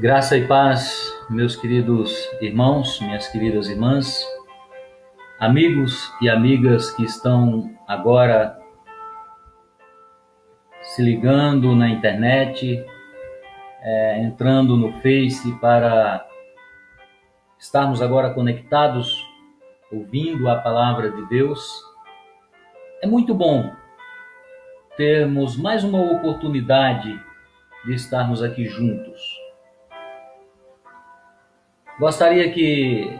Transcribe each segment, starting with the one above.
Graça e paz, meus queridos irmãos, minhas queridas irmãs, amigos e amigas que estão agora se ligando na internet, entrando no Face para estarmos agora conectados, ouvindo a palavra de Deus. É muito bom termos mais uma oportunidade de estarmos aqui juntos. Gostaria que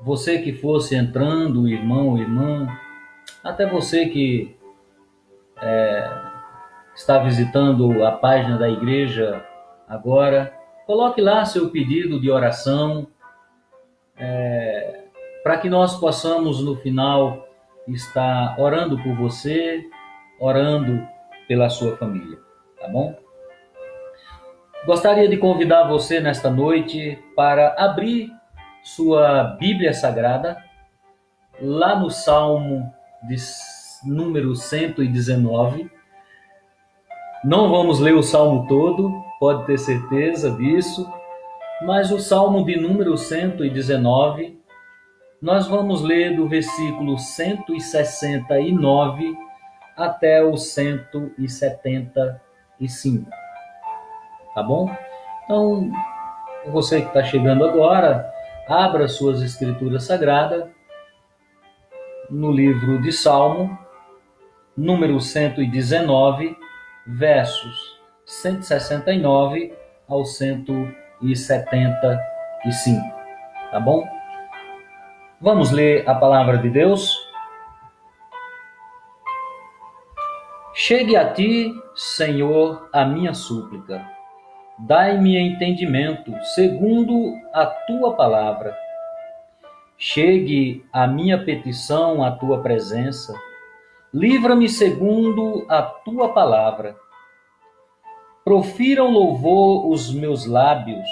você que fosse entrando, irmão, irmã, até você que está visitando a página da igreja agora, coloque lá seu pedido de oração, para que nós possamos no final estar orando por você, orando pela sua família, tá bom? Gostaria de convidar você nesta noite para abrir sua Bíblia Sagrada lá no Salmo de número 119. Não vamos ler o Salmo todo, pode ter certeza disso, mas o Salmo de número 119, nós vamos ler do versículo 169 até o 175. Tá bom? Então, você que está chegando agora, abra suas escrituras sagradas no livro de Salmo, número 119, versos 169 ao 175. Tá bom? Vamos ler a palavra de Deus? Chegue a ti, Senhor, a minha súplica. Dai-me entendimento, segundo a tua palavra. Chegue a minha petição à tua presença. Livra-me segundo a tua palavra. Profiram louvor os meus lábios,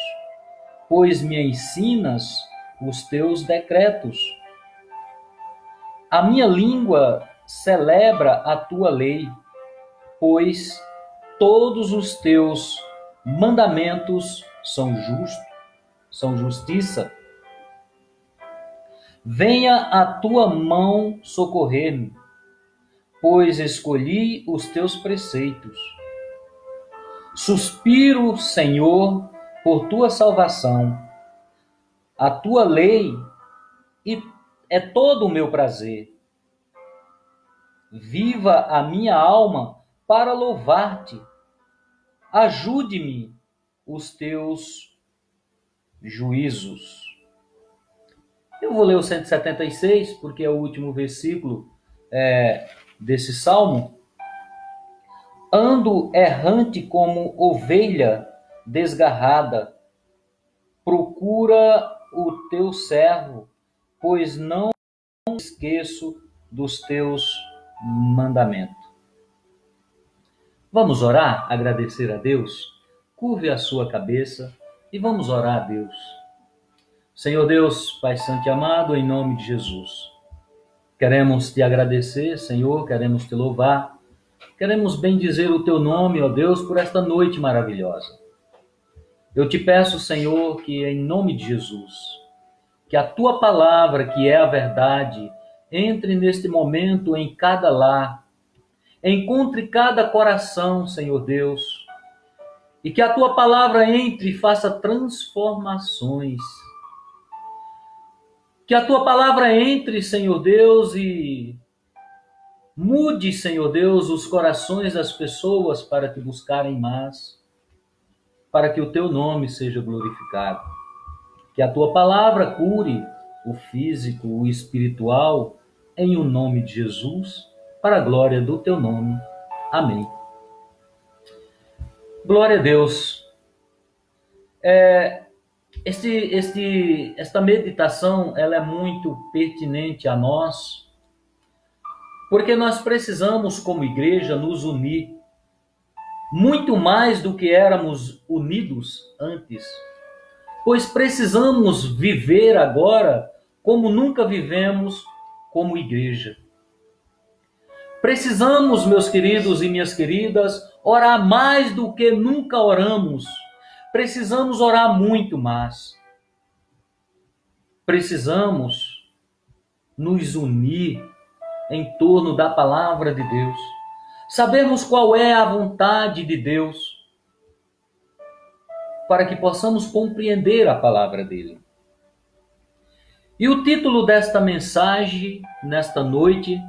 pois me ensinas os teus decretos. A minha língua celebra a tua lei, pois todos os teus mandamentos são justiça. Venha a tua mão socorrer-me, pois escolhi os teus preceitos. Suspiro, Senhor, por tua salvação. A tua lei é todo o meu prazer. Viva a minha alma para louvar-te. Ajude-me os teus juízos. Eu vou ler o 176, porque é o último versículo desse salmo. Ando errante como ovelha desgarrada. Procura o teu servo, pois não esqueço dos teus mandamentos. Vamos orar, agradecer a Deus? Curve a sua cabeça e vamos orar a Deus. Senhor Deus, Pai Santo e amado, em nome de Jesus, queremos te agradecer, Senhor, queremos te louvar, queremos bendizer o teu nome, ó Deus, por esta noite maravilhosa. Eu te peço, Senhor, que em nome de Jesus, que a tua palavra, que é a verdade, entre neste momento em cada lar, encontre cada coração, Senhor Deus, e que a tua palavra entre e faça transformações. Que a tua palavra entre, Senhor Deus, e mude, Senhor Deus, os corações das pessoas para te buscarem mais, para que o teu nome seja glorificado. Que a tua palavra cure o físico, o espiritual, em o nome de Jesus, para a glória do teu nome. Amém. Glória a Deus. Esta meditação ela é muito pertinente a nós, porque nós precisamos, como igreja, nos unir muito mais do que éramos unidos antes, pois precisamos viver agora como nunca vivemos como igreja. Precisamos, meus queridos e minhas queridas, orar mais do que nunca oramos. precisamos orar muito mais. Precisamos nos unir em torno da palavra de Deus. Sabemos qual é a vontade de Deus, para que possamos compreender a palavra dele. E o título desta mensagem, nesta noite,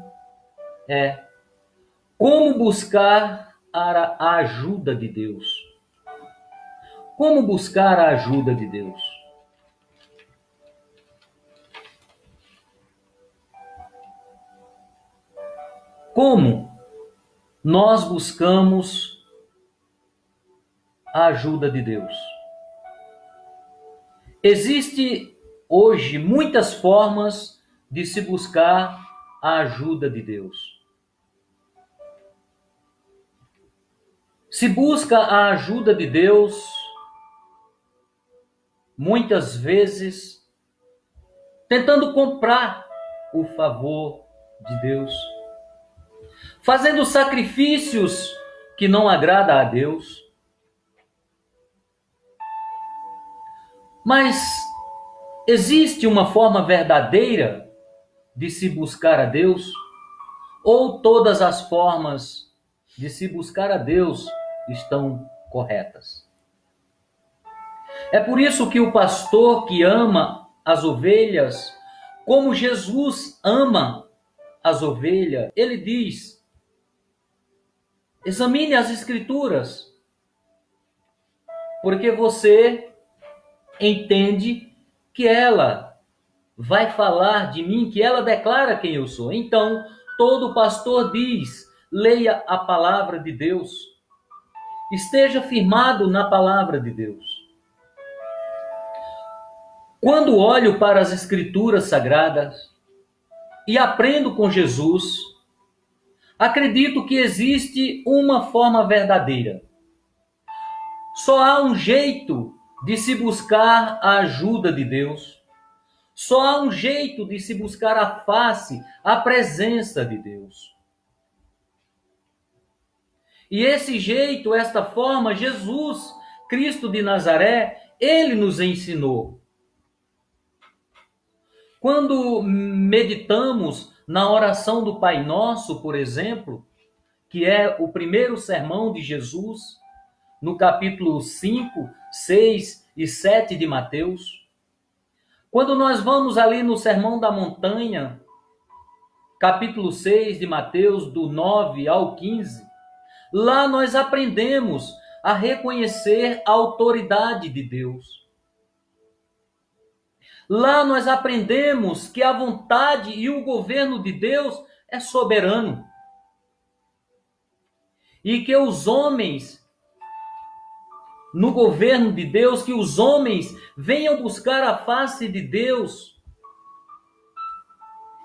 é Como buscar a ajuda de Deus. Como buscar a ajuda de Deus? Como nós buscamos a ajuda de Deus? Existe hoje muitas formas de se buscar a ajuda de Deus. Se busca a ajuda de Deus, muitas vezes, tentando comprar o favor de Deus, fazendo sacrifícios que não agradam a Deus. Mas existe uma forma verdadeira de se buscar a Deus? Ou todas as formas de se buscar a Deus estão corretas? É por isso que o pastor que ama as ovelhas, como Jesus ama as ovelhas, ele diz: examine as Escrituras, porque você entende que ela vai falar de mim, que ela declara quem eu sou. Então, todo pastor diz: leia a palavra de Deus, esteja firmado na palavra de Deus. Quando olho para as Escrituras sagradas e aprendo com Jesus, acredito que existe uma forma verdadeira. Só há um jeito de se buscar a ajuda de Deus. Só há um jeito de se buscar a face, a presença de Deus. E esse jeito, esta forma, Jesus, Cristo de Nazaré, ele nos ensinou. Quando meditamos na oração do Pai Nosso, por exemplo, que é o primeiro sermão de Jesus, no capítulo 5, 6 e 7 de Mateus. Quando nós vamos ali no Sermão da Montanha, capítulo 6 de Mateus, do 9 ao 15, lá nós aprendemos a reconhecer a autoridade de Deus. Lá nós aprendemos que a vontade e o governo de Deus é soberano. E que os homens, no governo de Deus, que os homens venham buscar a face de Deus,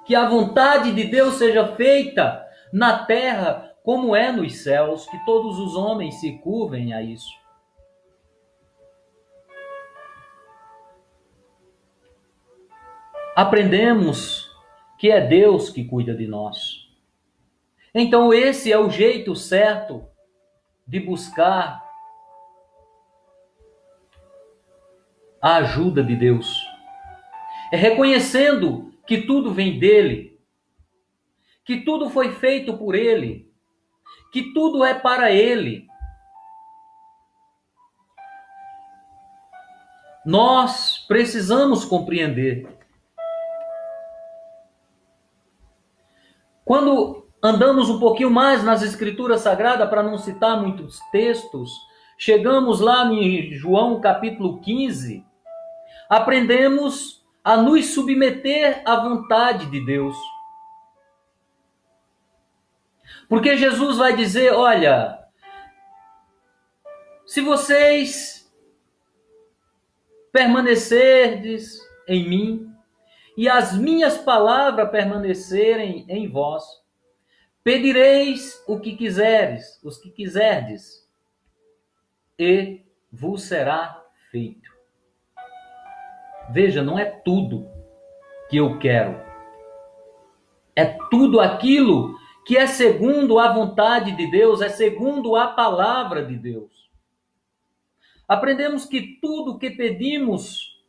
que a vontade de Deus seja feita na terra como é nos céus, que todos os homens se curvem a isso. Aprendemos que é Deus que cuida de nós. Então esse é o jeito certo de buscar a ajuda de Deus. É reconhecendo que tudo vem dele, que tudo foi feito por ele, que tudo é para ele. Nós precisamos compreender. Quando andamos um pouquinho mais nas Escrituras Sagradas, para não citar muitos textos, chegamos lá em João capítulo 15, aprendemos a nos submeter à vontade de Deus. Porque Jesus vai dizer: olha, se vocês permanecerdes em mim, e as minhas palavras permanecerem em vós, pedireis o que quiserdes, os que quiserdes, e vos será feito. Veja, não é tudo que eu quero. É tudo aquilo que é segundo a vontade de Deus, é segundo a palavra de Deus. aprendemos que tudo que pedimos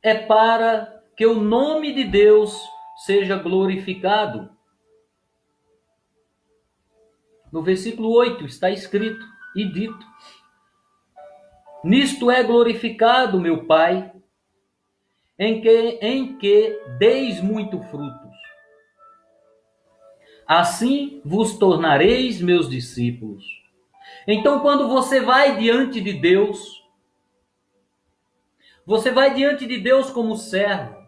é para que o nome de Deus seja glorificado. No versículo 8 está escrito e dito: nisto é glorificado meu Pai, em que deis muito frutos. Assim vos tornareis meus discípulos. Então, quando você vai diante de Deus, você vai diante de Deus como servo.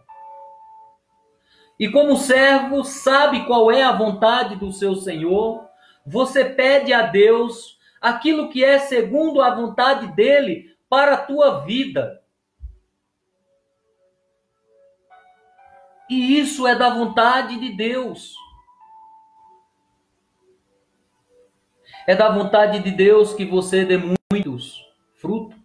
E como servo sabe qual é a vontade do seu Senhor, você pede a Deus aquilo que é segundo a vontade dele para a tua vida. E isso é da vontade de Deus. É da vontade de Deus que você dê muitos frutos.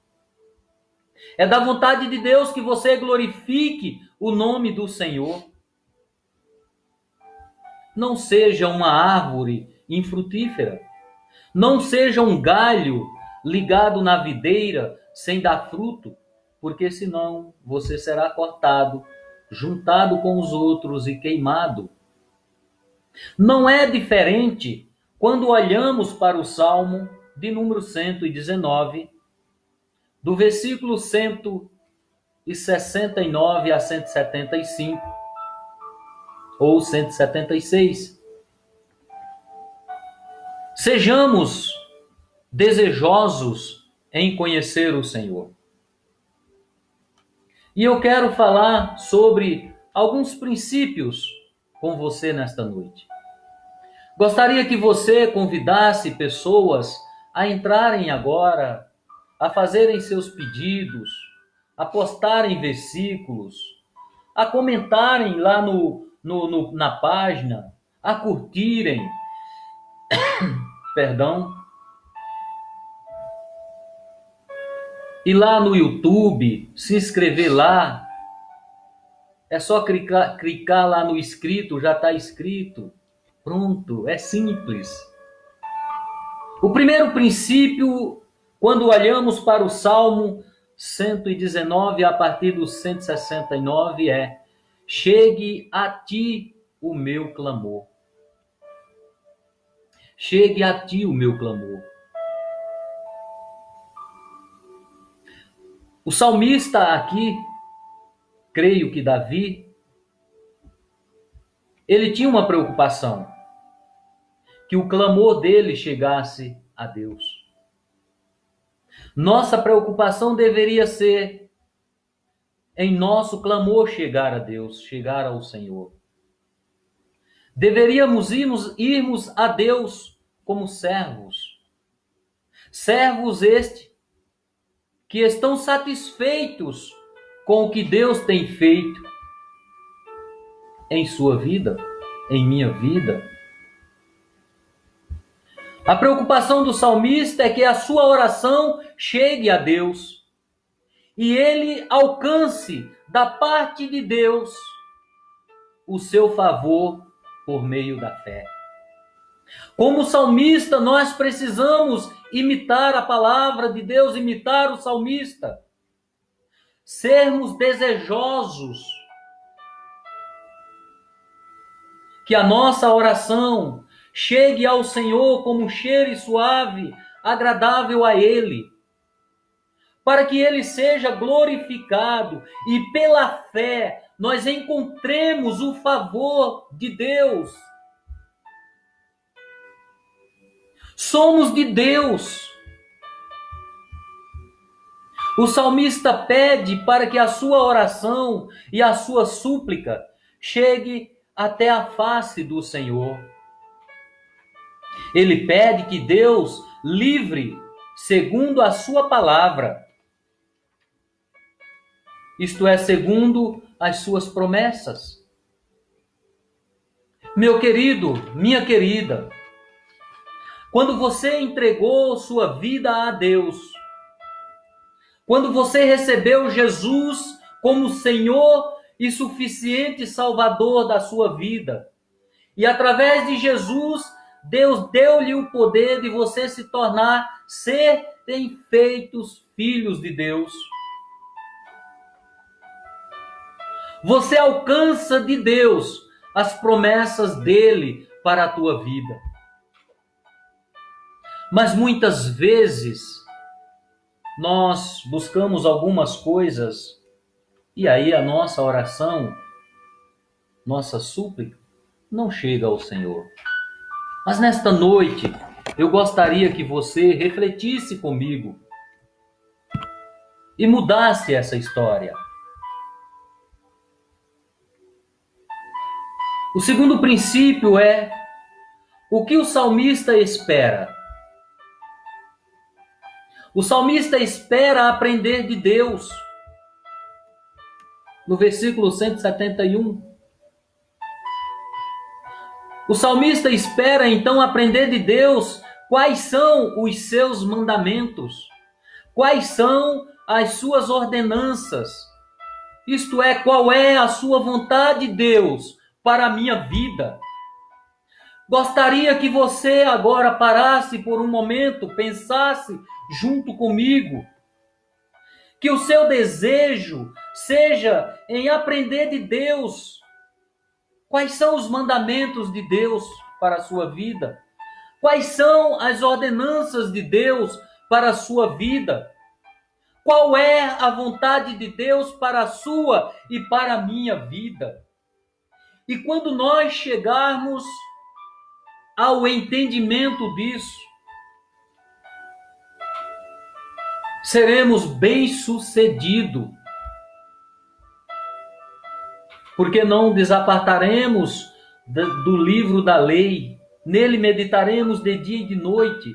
É da vontade de Deus que você glorifique o nome do Senhor. Não seja uma árvore infrutífera. Não seja um galho ligado na videira sem dar fruto, porque senão você será cortado, juntado com os outros e queimado. Não é diferente quando olhamos para o Salmo de número 119, do versículo 169 a 175, ou 176. Sejamos desejosos em conhecer o Senhor. E eu quero falar sobre alguns princípios com você nesta noite. Gostaria que você convidasse pessoas a entrarem agora, a fazerem seus pedidos, a postarem versículos, a comentarem lá na página, a curtirem, perdão, e lá no YouTube, se inscrever lá. É só clicar lá no inscrito, já está inscrito. Pronto, é simples. O primeiro princípio, quando olhamos para o Salmo 119, a partir do 169, é: chegue a ti o meu clamor. Chegue a ti o meu clamor. O salmista aqui, creio que Davi, ele tinha uma preocupação, que o clamor dele chegasse a Deus. Nossa preocupação deveria ser em nosso clamor chegar a Deus, chegar ao Senhor. Deveríamos irmos a Deus como servos. Servos que estão satisfeitos com o que Deus tem feito em sua vida, em minha vida. A preocupação do salmista é que a sua oração chegue a Deus e ele alcance da parte de Deus o seu favor por meio da fé. Como salmista, nós precisamos imitar a palavra de Deus, imitar o salmista. Sermos desejosos que a nossa oração chegue ao Senhor como um cheiro suave, agradável a Ele, para que Ele seja glorificado e pela fé nós encontremos o favor de Deus. Somos de Deus. O salmista pede para que a sua oração e a sua súplica chegue até a face do Senhor. Ele pede que Deus livre segundo a sua palavra. Isto é, segundo as suas promessas. Meu querido, minha querida, quando você entregou sua vida a Deus, quando você recebeu Jesus como Senhor e suficiente Salvador da sua vida, e através de Jesus, Deus deu-lhe o poder de você se tornar, serem feitos filhos de Deus. Você alcança de Deus as promessas dele para a tua vida. Mas muitas vezes nós buscamos algumas coisas e aí a nossa oração, nossa súplica, não chega ao Senhor. Mas nesta noite, eu gostaria que você refletisse comigo e mudasse essa história. O segundo princípio é o que o salmista espera. O salmista espera aprender de Deus. No versículo 171. O salmista espera então aprender de Deus quais são os seus mandamentos, quais são as suas ordenanças. Isto é, qual é a sua vontade, Deus, para a minha vida. Gostaria que você agora parasse por um momento, pensasse junto comigo, que o seu desejo seja em aprender de Deus. Quais são os mandamentos de Deus para a sua vida? Quais são as ordenanças de Deus para a sua vida? Qual é a vontade de Deus para a sua e para a minha vida? E quando nós chegarmos ao entendimento disso, seremos bem-sucedidos, porque não desapartaremos do livro da lei, nele meditaremos de dia e de noite,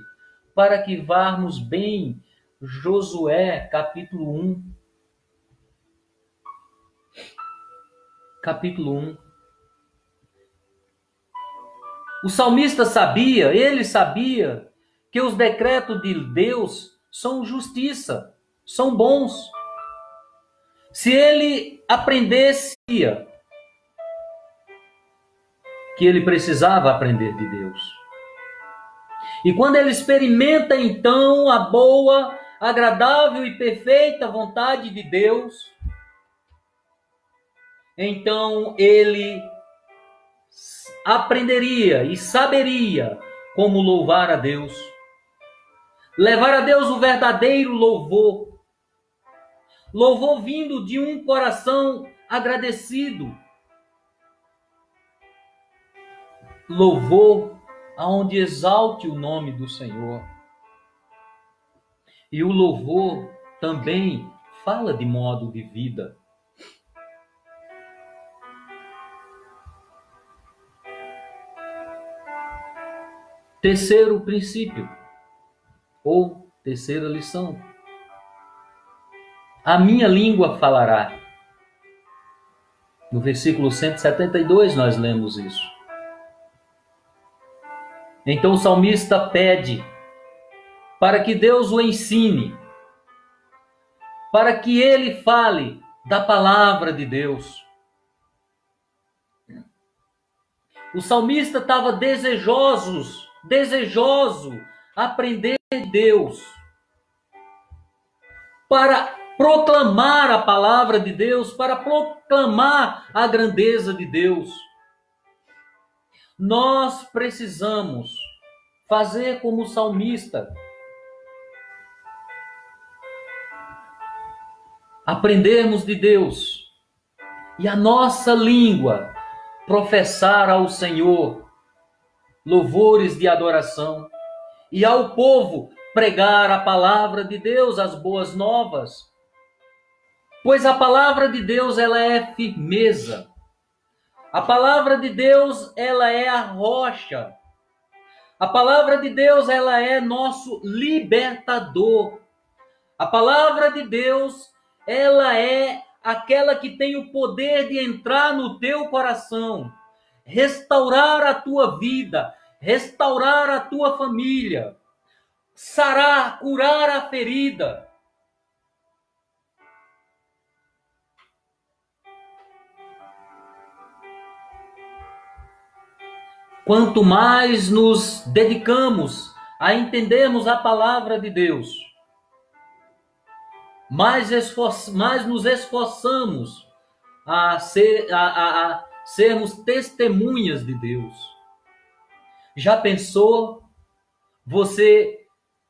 para que varmos bem. Josué, capítulo 1. Capítulo 1. O salmista sabia, ele sabia, que os decretos de Deus são justiça, são bons. Se ele aprendesse que ele precisava aprender de Deus. E quando ele experimenta então a boa, agradável e perfeita vontade de Deus, então ele aprenderia e saberia como louvar a Deus, levar a Deus o verdadeiro louvor, louvor vindo de um coração agradecido, louvor aonde exalte o nome do Senhor. E o louvor também fala de modo de vida. Terceiro princípio, ou terceira lição. A minha língua falará. No versículo 172 nós lemos isso. Então o salmista pede para que Deus o ensine, para que ele fale da palavra de Deus. O salmista estava desejoso aprender de Deus, para proclamar a palavra de Deus, para proclamar a grandeza de Deus. Nós precisamos fazer como o salmista, aprendermos de Deus e a nossa língua professar ao Senhor louvores de adoração e ao povo pregar a palavra de Deus, as boas novas. Pois a palavra de Deus, ela é firmeza. A palavra de Deus, ela é a rocha. A palavra de Deus, ela é nosso libertador. A palavra de Deus, ela é aquela que tem o poder de entrar no teu coração, restaurar a tua vida, restaurar a tua família, sarar, curar a ferida. quanto mais nos dedicamos a entendermos a palavra de Deus, mais nos esforçamos a sermos testemunhas de Deus. Já pensou você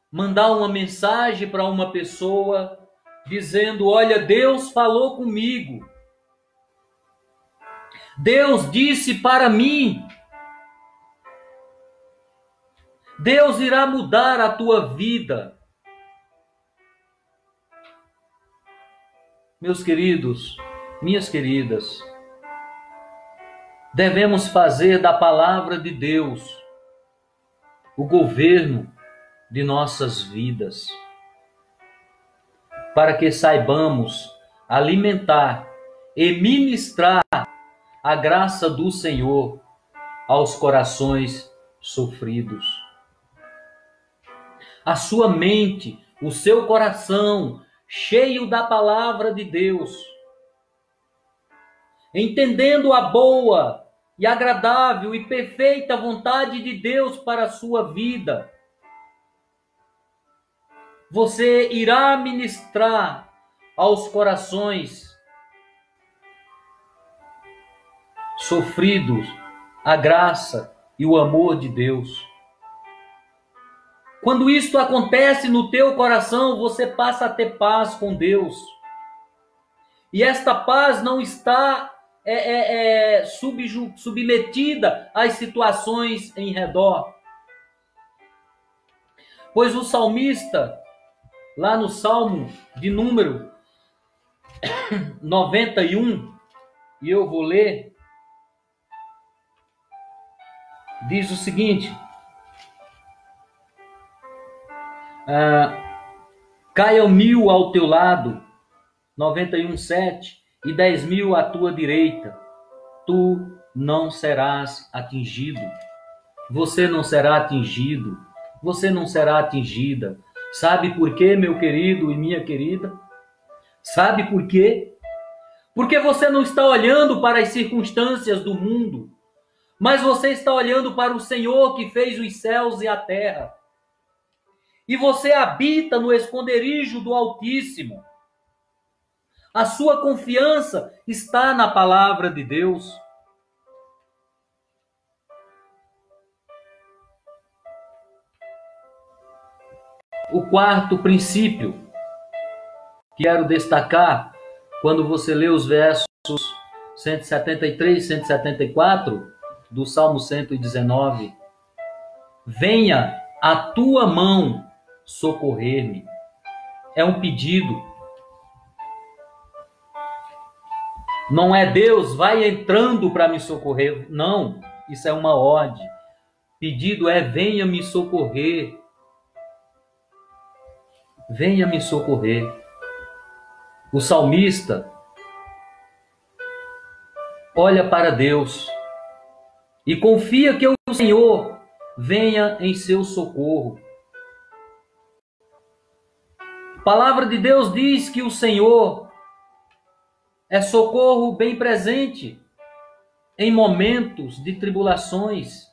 mandar uma mensagem para uma pessoa dizendo: olha, Deus falou comigo, Deus disse para mim, Deus irá mudar a tua vida. Meus queridos, minhas queridas, devemos fazer da palavra de Deus o governo de nossas vidas, para que saibamos alimentar e ministrar a graça do Senhor aos corações sofridos. A sua mente, o seu coração cheio da palavra de Deus, entendendo a boa e agradável e perfeita vontade de Deus para a sua vida, você irá ministrar aos corações sofridos a graça e o amor de Deus. Quando isto acontece no teu coração, você passa a ter paz com Deus. E esta paz não está submetida às situações em redor. Pois o salmista, lá no Salmo de número 91, e eu vou ler, diz o seguinte: caia 1000 ao teu lado, 91:7, e 10.000 à tua direita, tu não serás atingido. Você não será atingido. Você não será atingida. Sabe por quê, meu querido e minha querida? Sabe por quê? Porque você não está olhando para as circunstâncias do mundo, mas você está olhando para o Senhor que fez os céus e a terra. E você habita no esconderijo do Altíssimo. A sua confiança está na palavra de Deus. O quarto princípio que quero destacar, quando você lê os versos 173 e 174 do Salmo 119, venha a tua mão socorrer-me. É um pedido. Não é Deus, vai entrando para me socorrer. Não, isso é uma ordem. Pedido é: venha me socorrer. Venha me socorrer. O salmista olha para Deus e confia que o Senhor venha em seu socorro. A palavra de Deus diz que o Senhor é socorro bem presente em momentos de tribulações.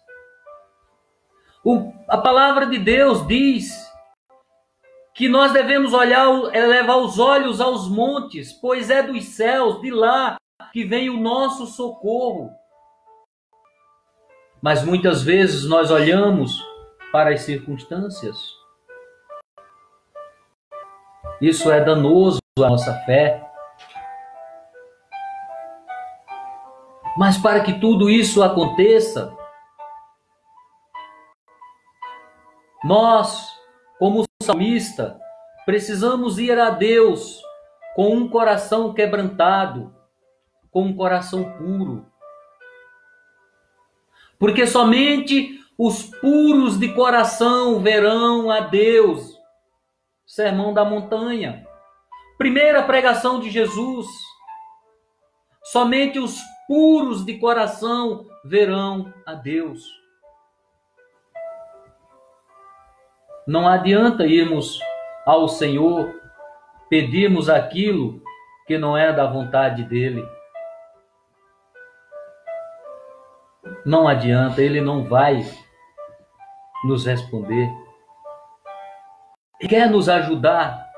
A palavra de Deus diz que nós devemos levar os olhos aos montes, pois é dos céus, de lá, que vem o nosso socorro. Mas muitas vezes nós olhamos para as circunstâncias. Isso é danoso à nossa fé. Mas para que tudo isso aconteça, nós, como salmista, precisamos ir a Deus com um coração quebrantado, com um coração puro. Porque somente os puros de coração verão a Deus. Sermão da Montanha. Primeira pregação de Jesus. Somente os puros de coração verão a Deus. Não adianta irmos ao Senhor, pedirmos aquilo que não é da vontade dele. não adianta, ele não vai nos responder. Ele quer nos ajudar,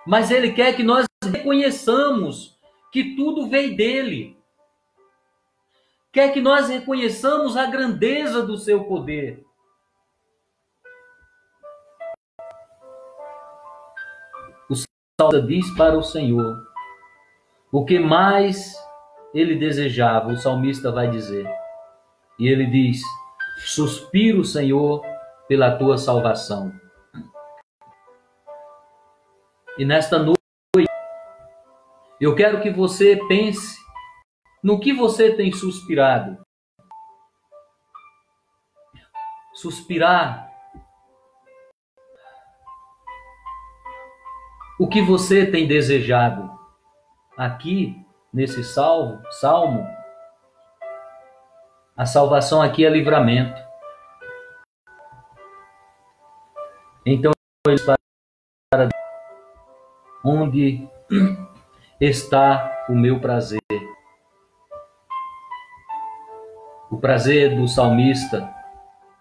mas ele quer que nós reconheçamos que tudo veio dele. Quer que nós reconheçamos a grandeza do seu poder. O salmista diz para o Senhor o que mais ele desejava, o salmista vai dizer. E ele diz: suspiro, Senhor, pela tua salvação. E nesta noite, eu quero que você pense no que você tem suspirado. Suspirar. O que você tem desejado. Aqui, nesse salmo, a salvação aqui é livramento. Então, para onde está o meu prazer? O prazer do salmista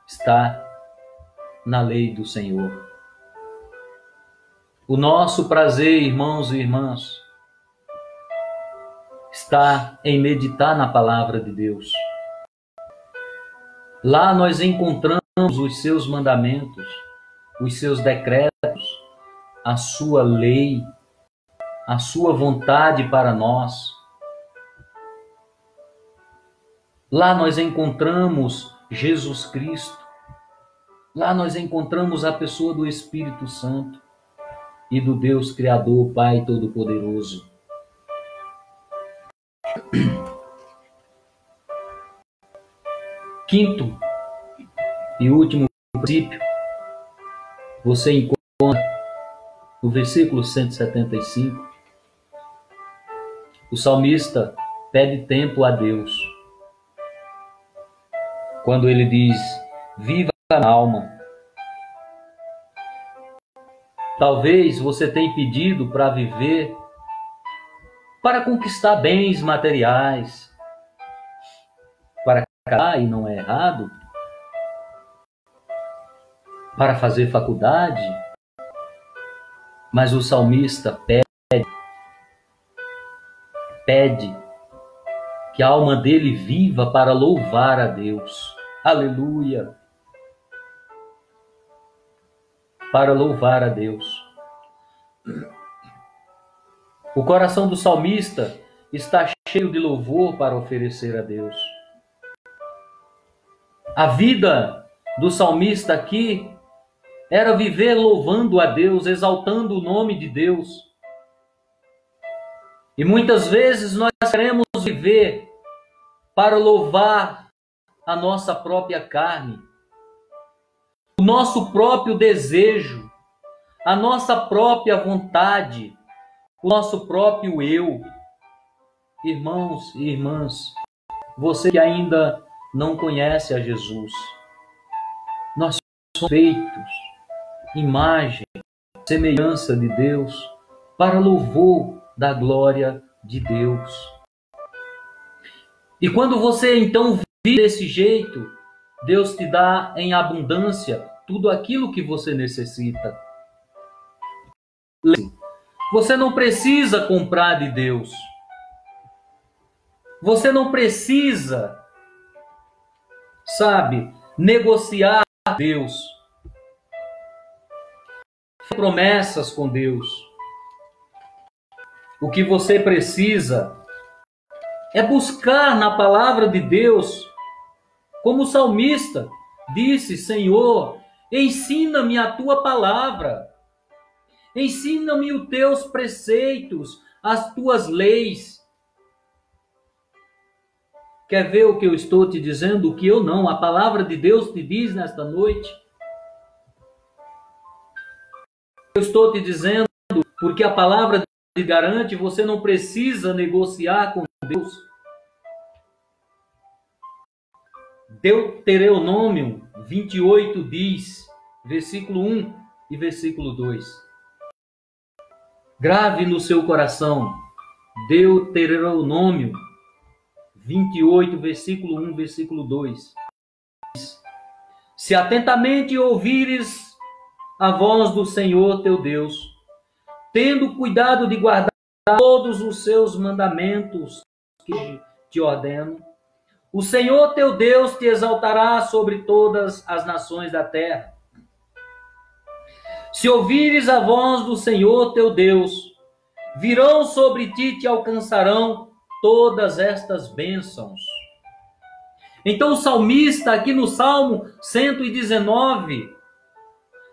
está na lei do Senhor. O nosso prazer, irmãos e irmãs, está em meditar na palavra de Deus. Lá nós encontramos os seus mandamentos, os seus decretos, a sua lei, a sua vontade para nós. Lá nós encontramos Jesus Cristo. Lá nós encontramos a pessoa do Espírito Santo e do Deus Criador, Pai Todo-Poderoso. Quinto e último princípio, você encontra no versículo 175, o salmista pede tempo a Deus. Quando ele diz, viva a alma. Talvez você tenha pedido para viver, para conquistar bens materiais, para casar, e não é errado, para fazer faculdade, mas o salmista pede que a alma dele viva para louvar a Deus. Aleluia! Para louvar a Deus. O coração do salmista está cheio de louvor para oferecer a Deus. A vida do salmista aqui era viver louvando a Deus, exaltando o nome de Deus. E muitas vezes nós queremos viver para louvar a nossa própria carne, o nosso próprio desejo, a nossa própria vontade, o nosso próprio eu. Irmãos e irmãs, você que ainda não conhece a Jesus, nós somos feitos, imagem, semelhança de Deus, para louvor da glória de Deus. E quando você então vive desse jeito, Deus te dá em abundância tudo aquilo que você necessita. Você não precisa comprar de Deus. Você não precisa, negociar com Deus. Promessas com Deus. O que você precisa é buscar na palavra de Deus, como o salmista disse, Senhor, ensina-me a tua palavra, ensina-me os teus preceitos, as tuas leis. Quer ver o que eu estou te dizendo? O que eu não? A palavra de Deus te diz nesta noite. Eu estou te dizendo porque a palavra te garante, você não precisa negociar com Deus. Deuteronômio 28 diz, versículo 1 e versículo 2. Grave no seu coração, Deuteronômio 28, versículo 1, versículo 2. Se atentamente ouvires a voz do Senhor teu Deus, tendo cuidado de guardar todos os seus mandamentos que te ordeno, o Senhor teu Deus te exaltará sobre todas as nações da terra. Se ouvires a voz do Senhor teu Deus, virão sobre ti e te alcançarão todas estas bênçãos. Então o salmista, aqui no Salmo 119,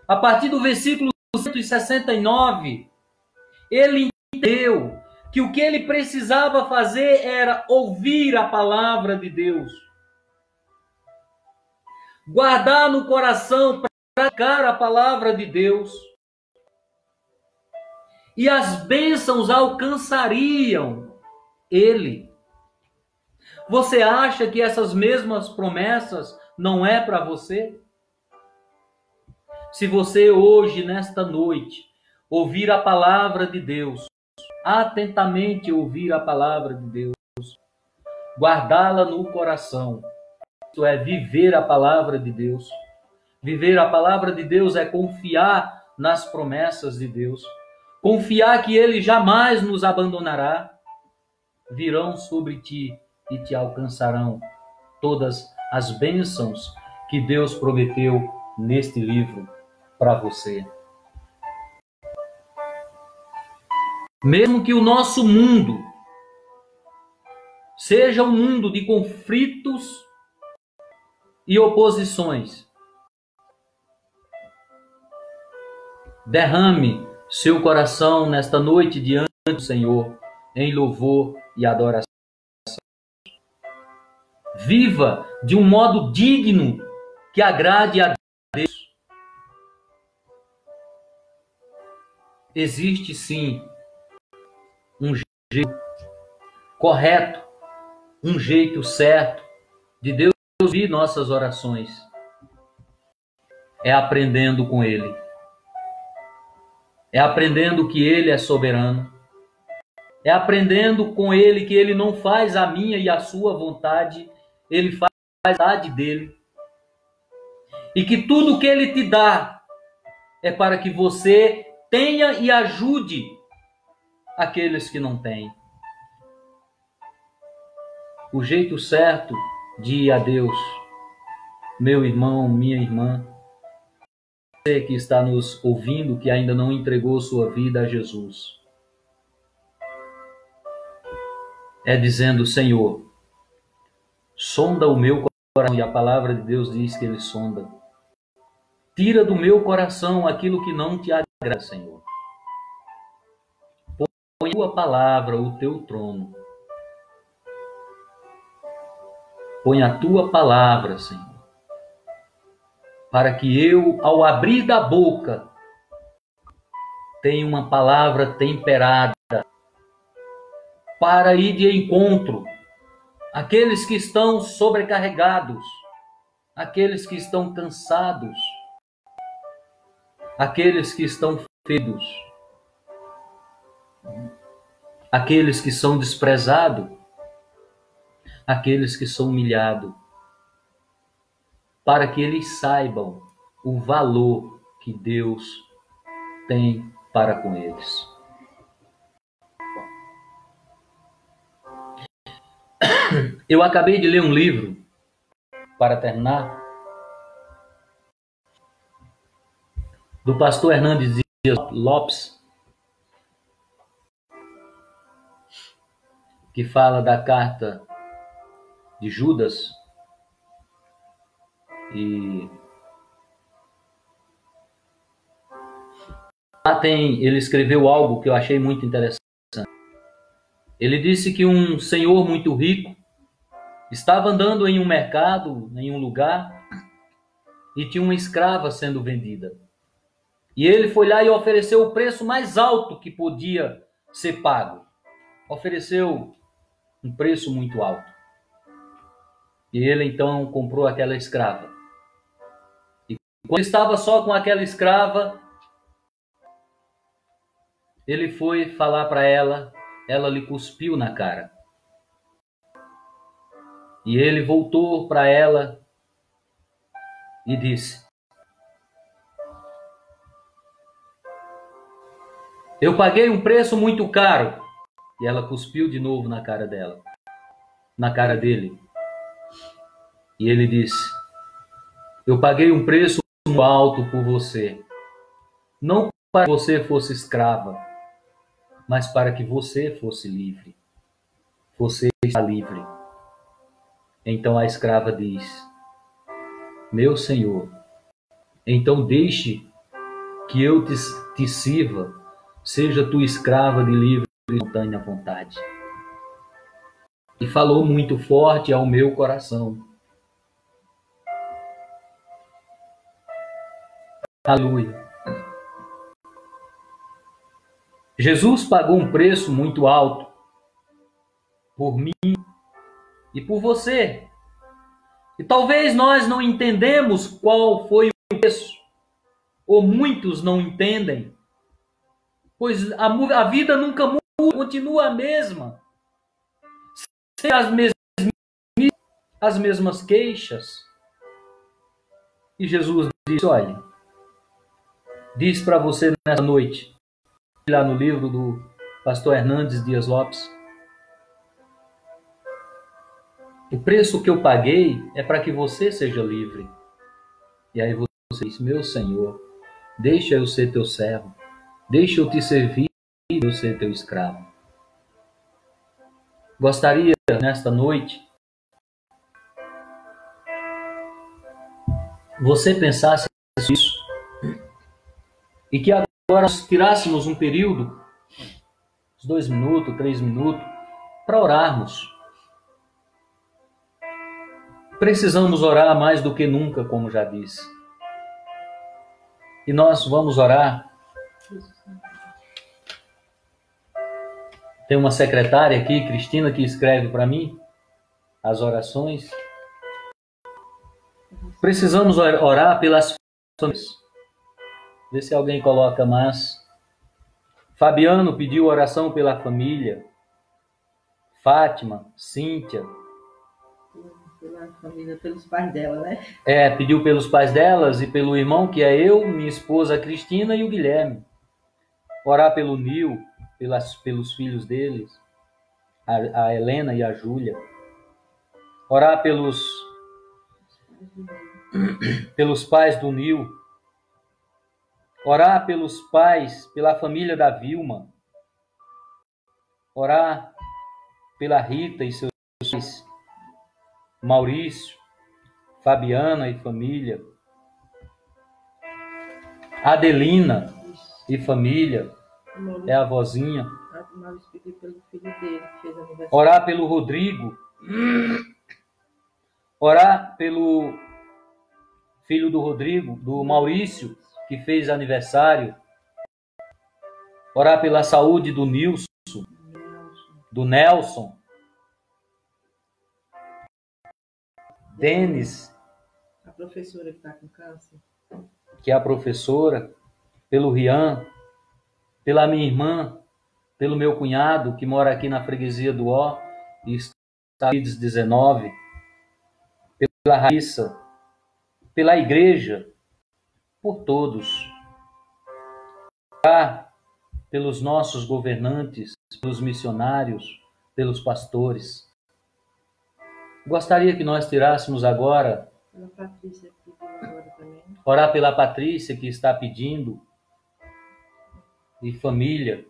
a partir do versículo 169, ele entendeu que o que ele precisava fazer era ouvir a palavra de Deus, guardar no coração, praticar a palavra de Deus, e as bênçãos alcançariam ele. Você acha que essas mesmas promessas não é para você? Se você hoje, nesta noite, ouvir a palavra de Deus, atentamente ouvir a palavra de Deus, guardá-la no coração, isto é, viver a palavra de Deus. Viver a palavra de Deus é confiar nas promessas de Deus, confiar que Ele jamais nos abandonará. Virão sobre ti e te alcançarão todas as bênçãos que Deus prometeu neste livro para você. Mesmo que o nosso mundo seja um mundo de conflitos e oposições, derrame seu coração nesta noite diante do Senhor em louvor e adoração. Viva de um modo digno que agrade a Deus. Existe sim um jeito correto, um jeito certo de Deus ouvir nossas orações. É aprendendo com Ele. É aprendendo que Ele é soberano. É aprendendo com Ele que Ele não faz a minha e a sua vontade, Ele faz a vontade dEle. E que tudo que Ele te dá é para que você tenha e ajude aqueles que não têm. O jeito certo de ir a Deus, meu irmão, minha irmã, você que está nos ouvindo, que ainda não entregou sua vida a Jesus, é dizendo: Senhor, sonda o meu coração, e a palavra de Deus diz que Ele sonda. Tira do meu coração aquilo que não te agrada, Senhor. Põe a tua palavra, o teu trono. Põe a tua palavra, Senhor, para que eu, ao abrir da boca, tenha uma palavra temperada para ir de encontro àqueles que estão sobrecarregados, àqueles que estão cansados, àqueles que estão feridos, aqueles que são desprezados, aqueles que são humilhados, para que eles saibam o valor que Deus tem para com eles. Eu acabei de ler um livro, para terminar, do pastor Hernandes Dias Lopes, que fala da carta de Judas, e lá ele escreveu algo que eu achei muito interessante. Ele disse que um senhor muito rico estava andando em um mercado, em um lugar, e tinha uma escrava sendo vendida. E ele foi lá e ofereceu o preço mais alto que podia ser pago. Ofereceu um preço muito alto. E ele então comprou aquela escrava. E quando estava só com aquela escrava, ele foi falar para ela, ela lhe cuspiu na cara. E ele voltou para ela e disse: eu paguei um preço muito caro. E ela cuspiu de novo na cara dele. E ele disse: eu paguei um preço muito alto por você. Não para que você fosse escrava, mas para que você fosse livre. Você está livre. Então a escrava diz: meu senhor, então deixe que eu te sirva, seja tu escrava de livre e espontânea vontade. E falou muito forte ao meu coração. Aleluia. Jesus pagou um preço muito alto por mim e por você. E talvez nós não entendemos qual foi o preço, ou muitos não entendem, pois a vida nunca muda, continua a mesma. Sem as mesmas queixas. E Jesus disse: olha, diz para você nessa noite, lá no livro do pastor Hernandes Dias Lopes, o preço que eu paguei é para que você seja livre. E aí você diz: meu Senhor, deixa eu ser teu servo, deixa eu te servir e eu ser teu escravo. Gostaria, nesta noite, você pensasse isso e que agora nós tirássemos um período, uns 2 minutos, 3 minutos, para orarmos. Precisamos orar mais do que nunca, como já disse. E nós vamos orar. Tem uma secretária aqui, Cristina, que escreve para mim as orações. Precisamos orar pelas famílias. Vê se alguém coloca mais. Fabiano pediu oração pela família. Fátima, Cíntia. Pela família, pelos pais dela, né? Pediu pelos pais delas e pelo irmão, que é eu, minha esposa Cristina e o Guilherme. Orar pelo Nil, pelos filhos deles, a Helena e a Júlia. Orar pelos pais do Nil. Orar pelos pais, pela família da Vilma. Orar pela Rita e seus pais, Maurício, Fabiana e família. Adelina e família, é a vozinha. Orar pelo Rodrigo. Orar pelo filho do Rodrigo, do Maurício, que fez aniversário. Orar pela saúde do Nilson, do Nelson, Denis, a professora que está com câncer, que é a professora, pelo Rian, pela minha irmã, pelo meu cunhado, que mora aqui na freguesia do Ó, e está em Covid-19, pela Raíssa, pela igreja, por todos. Orar pelos nossos governantes, pelos missionários, pelos pastores. Gostaria que nós tirássemos agora, pela Patrícia, que agora também. Orar pela Patrícia, que está pedindo, e família,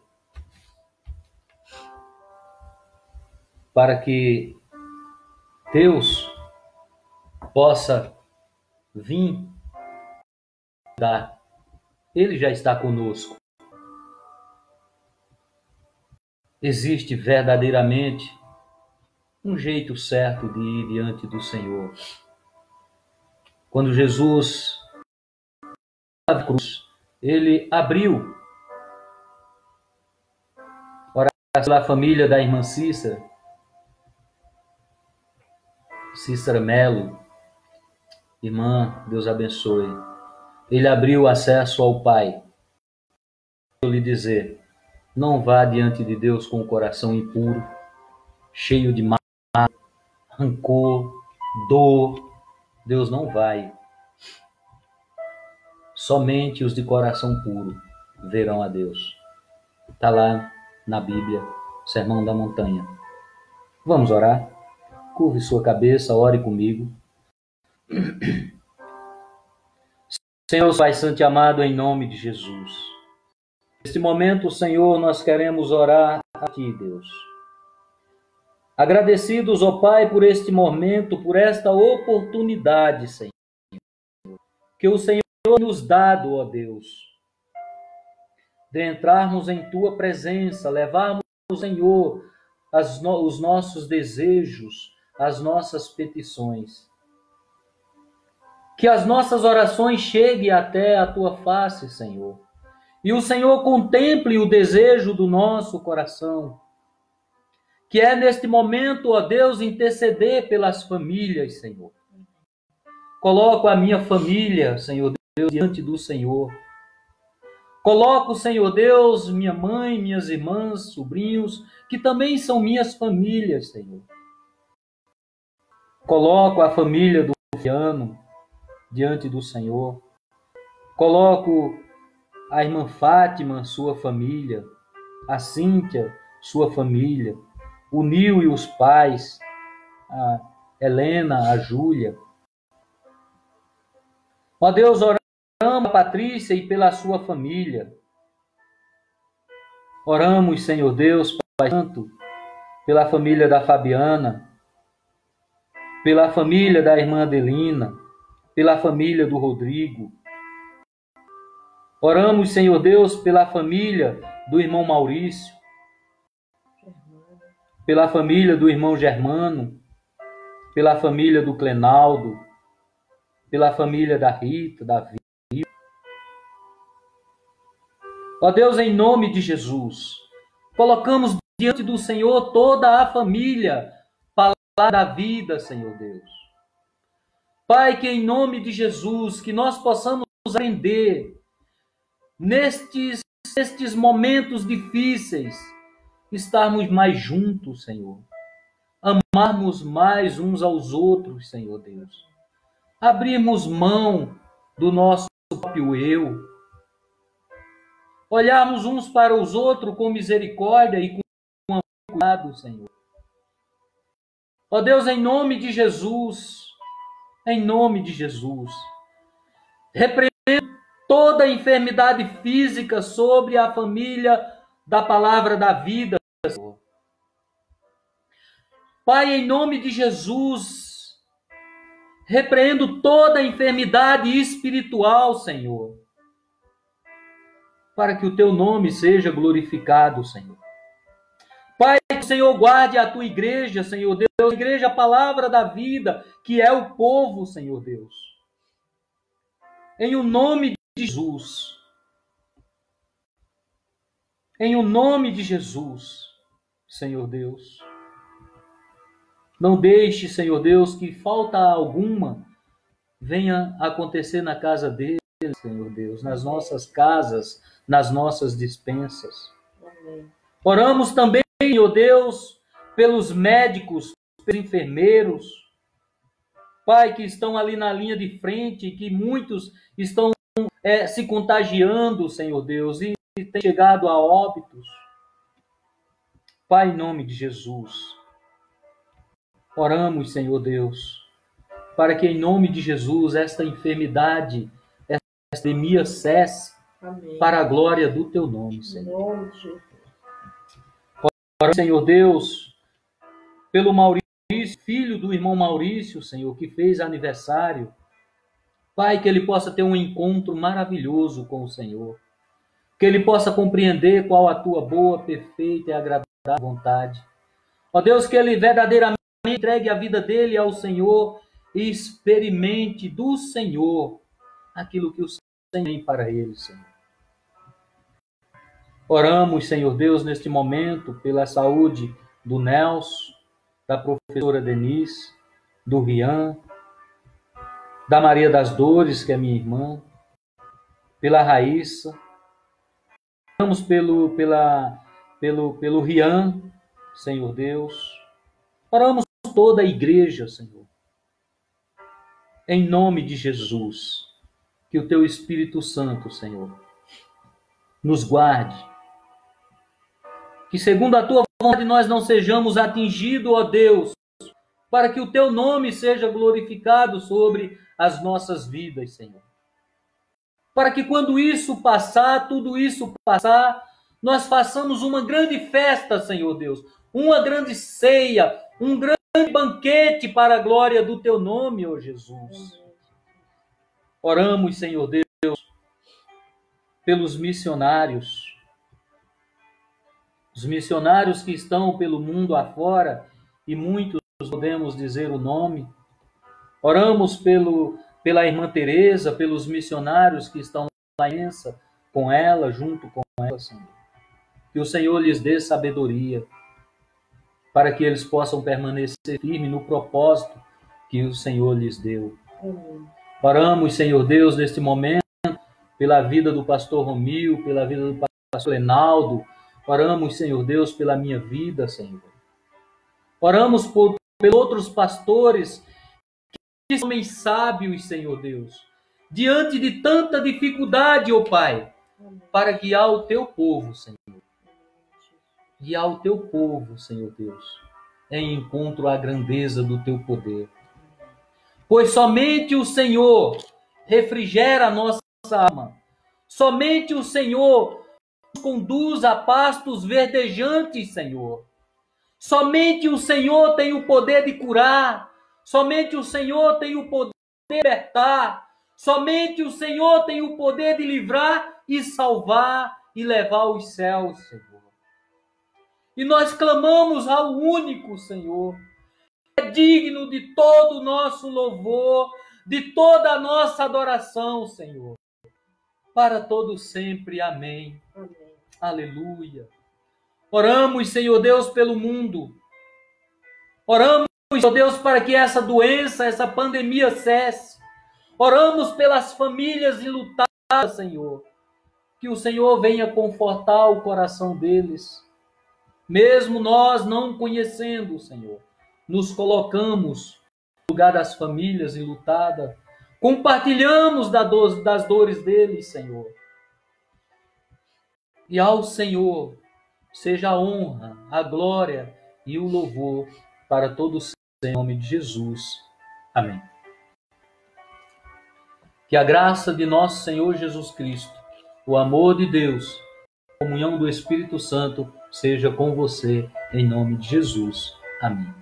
para que Deus possa vir dar. Ele já está conosco. Existe verdadeiramente um jeito certo de ir diante do Senhor. Quando Jesus na cruz, ele abriu. Orar pela família da irmã Cícera Melo. Irmã, Deus abençoe. Ele abriu acesso ao Pai. Eu lhe dizer, não vá diante de Deus com o coração impuro, cheio de mágoa, rancor, dor. Deus não vai. Somente os de coração puro verão a Deus. Está lá na Bíblia, Sermão da Montanha. Vamos orar? Curve sua cabeça, ore comigo. Senhor Pai Santo e amado, em nome de Jesus. Neste momento, Senhor, nós queremos orar a Ti, Deus. Agradecidos, ó Pai, por este momento, por esta oportunidade, Senhor, que o Senhor nos dado, ó Deus, de entrarmos em Tua presença, levarmos, Senhor, os nossos desejos, as nossas petições. Que as nossas orações cheguem até a Tua face, Senhor. E o Senhor contemple o desejo do nosso coração, que é neste momento, ó Deus, interceder pelas famílias, Senhor. Coloco a minha família, Senhor Deus, diante do Senhor. Coloco, Senhor Deus, minha mãe, minhas irmãs, sobrinhos, que também são minhas famílias, Senhor. Coloco a família do Fiano diante do Senhor. Coloco a irmã Fátima, sua família, a Cíntia, sua família, o Nil e os pais, a Helena, a Júlia. Ó Deus, oramos a Patrícia e pela sua família. Oramos, Senhor Deus, Pai Santo, pela família da Fabiana, pela família da irmã Adelina, pela família do Rodrigo. Oramos, Senhor Deus, pela família do irmão Maurício, pela família do irmão Germano, pela família do Clenaldo, pela família da Rita, da Vida. Ó Deus, em nome de Jesus, colocamos diante do Senhor toda a família, palavra da vida, Senhor Deus. Pai, que em nome de Jesus, que nós possamos aprender nestes momentos difíceis, estarmos mais juntos, Senhor. Amarmos mais uns aos outros, Senhor Deus. Abrirmos mão do nosso próprio eu. Olharmos uns para os outros com misericórdia e com cuidado, Senhor. Ó Deus, em nome de Jesus, repreendo toda enfermidade física sobre a família da palavra da vida, Senhor. Pai, em nome de Jesus, repreendo toda enfermidade espiritual, Senhor, para que o Teu nome seja glorificado, Senhor. Pai, que o Senhor guarde a Tua igreja, Senhor Deus, a igreja, a palavra da vida, que é o povo, Senhor Deus. Em o nome de Jesus. Em o nome de Jesus, Senhor Deus. Não deixe, Senhor Deus, que falta alguma venha acontecer na casa deles, Senhor Deus, nas nossas casas, nas nossas despensas. Amém. Oramos também, Senhor Deus, pelos médicos, pelos enfermeiros, Pai, que estão ali na linha de frente, que muitos estão se contagiando, Senhor Deus, e têm chegado a óbitos. Pai, em nome de Jesus, oramos, Senhor Deus, para que em nome de Jesus esta enfermidade, esta epidemia cesse. Amém. Para a glória do Teu nome, Senhor. Em nome de Jesus. Oramos, Senhor Deus, pelo Maurício, filho do irmão Maurício, Senhor, que fez aniversário. Pai, que ele possa ter um encontro maravilhoso com o Senhor. Que ele possa compreender qual a Tua boa, perfeita e agradável vontade. Ó Deus, que ele verdadeiramente entregue a vida dele ao Senhor e experimente do Senhor aquilo que o Senhor tem para ele, Senhor. Oramos, Senhor Deus, neste momento, pela saúde do Nelson, da professora Denise, do Rian, da Maria das Dores, que é minha irmã, pela Raíssa. Oramos pelo Rian, Senhor Deus. Oramos toda a igreja, Senhor. Em nome de Jesus, que o teu Espírito Santo, Senhor, nos guarde. Que segundo a tua vontade nós não sejamos atingidos, ó Deus, para que o teu nome seja glorificado sobre as nossas vidas, Senhor. Para que quando isso passar, tudo isso passar, nós façamos uma grande festa, Senhor Deus, uma grande ceia, um grande banquete para a glória do teu nome, ó Jesus. Oramos, Senhor Deus, pelos missionários, os missionários que estão pelo mundo afora, e muitos podemos dizer o nome. Oramos pela irmã Teresa, pelos missionários que estão na aliança com ela, junto com ela, Senhor. Que o Senhor lhes dê sabedoria, para que eles possam permanecer firmes no propósito que o Senhor lhes deu. Oramos, Senhor Deus, neste momento, pela vida do pastor Romil, pela vida do pastor Lenaldo. Oramos, Senhor Deus, pela minha vida, Senhor. Oramos pelos outros pastores, que são homens sábios, Senhor Deus, diante de tanta dificuldade, ó Pai, para guiar o teu povo, Senhor. Guiar o teu povo, Senhor Deus, em encontro à grandeza do teu poder. Pois somente o Senhor refrigera a nossa alma. Somente o Senhor nos conduz a pastos verdejantes, Senhor. Somente o Senhor tem o poder de curar. Somente o Senhor tem o poder de libertar. Somente o Senhor tem o poder de livrar e salvar e levar aos céus, Senhor. E nós clamamos ao único Senhor, que é digno de todo o nosso louvor, de toda a nossa adoração, Senhor. Para todo sempre. Amém. Amém. Aleluia. Oramos, Senhor Deus, pelo mundo. Oramos, Senhor Deus, para que essa doença, essa pandemia cesse. Oramos pelas famílias enlutadas, Senhor. Que o Senhor venha confortar o coração deles. Mesmo nós não conhecendo, Senhor, nos colocamos no lugar das famílias enlutadas. Compartilhamos das dores deles, Senhor. E ao Senhor seja a honra, a glória e o louvor para todos, em nome de Jesus. Amém. Que a graça de nosso Senhor Jesus Cristo, o amor de Deus, a comunhão do Espírito Santo seja com você, em nome de Jesus. Amém.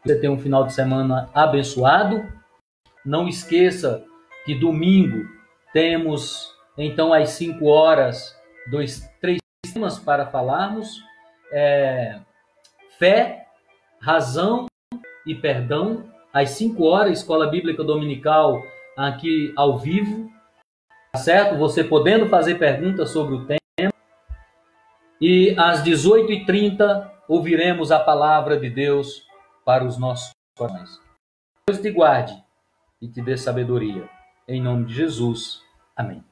Você tem um final de semana abençoado. Não esqueça que domingo temos, então, às 5 horas, 3 temas para falarmos. Fé, razão e perdão. Às 5 horas, Escola Bíblica Dominical, aqui ao vivo. Tá certo? Você podendo fazer perguntas sobre o tema. E às 18h30, ouviremos a palavra de Deus para os nossos corações. Deus te guarde e te dê sabedoria. Em nome de Jesus. Amém.